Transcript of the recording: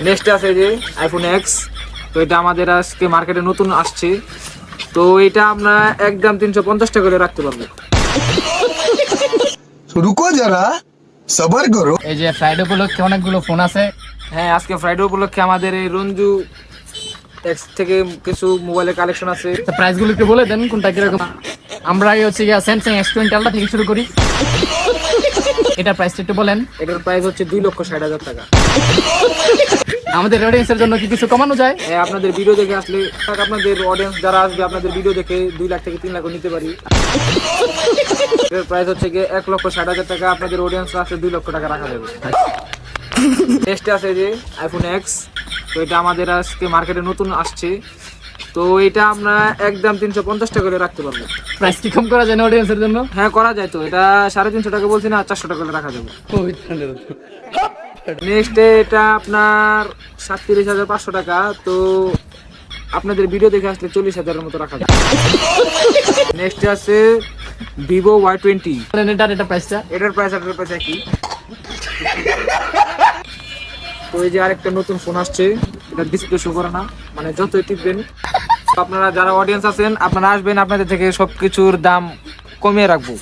Next আছে যে iPhone x. তো এটা আমাদের আজকে মার্কেটে নতুন আসছে। তো এটা আমরা একদম 350 টাকা করে রাখতে পারবো। रुको जरा सबर करो। এই যে ফ্রাইডে উপলক্ষে অনেকগুলো ফোন আছে। হ্যাঁ, আজকে ফ্রাইডে উপলক্ষে আমাদের এই রঞ্জু এক্স থেকে কিছু মোবাইলের কালেকশন আছে। তো প্রাইসগুলো একটু বলে দেন কোনটা কিরকম। আমরা আগে হচ্ছে গিয়ে স্যামসাং S20 আলট্রা থেকে শুরু করি। এটার প্রাইসটা একটু বলেন। এটার প্রাইস হচ্ছে 2,60,000 টাকা। আমাদের অডিয়েন্সের জন্য কি কিছু কমানো যায়? হ্যাঁ, আপনাদের ভিডিও দেখে আসলে আপনাদের অডিয়েন্স যারা আসবে আপনাদের ভিডিও দেখে 2 লাখ থেকে 3 লাখ নিতে পারি। এর প্রাইস হচ্ছে গিয়ে 1,60,000 টাকা। আপনাদের অডিয়েন্স আসলে 2 লক্ষ টাকা রাখা যাবে। নেক্সট আছে যে আইফোন এক্স। তো এটা আমাদের আজকে মার্কেটে নতুন আসছে। তো এটা আমরা একদম 350 টাকা করে রাখতে পারবো। প্রাইস কি কম করা যায় না অডিয়েন্সের জন্য? হ্যাঁ, করা যায়। তো এটা 350 টাকা বলছি না, 400 টাকা করে রাখা যাবে। নেক্সট এটা আপনার 37,500 টাকা। তো আপনাদের ভিডিও দেখে আসলে 40,000 মতো রাখা যাবে। নেক্সট আছে ভিভো Y20। বলেন এটার প্রাইসটা। এটার প্রাইস একই। তো এই যে আরেকটা নতুন ফোন আসছে, এটা ডিসপ্লে শো করে না, মানে যতই টিপবেন। আপনারা যারা অডিয়েন্স আছেন আপনারা আসবেন, আপনাদের থেকে সবকিছুর দাম কমিয়ে রাখবো।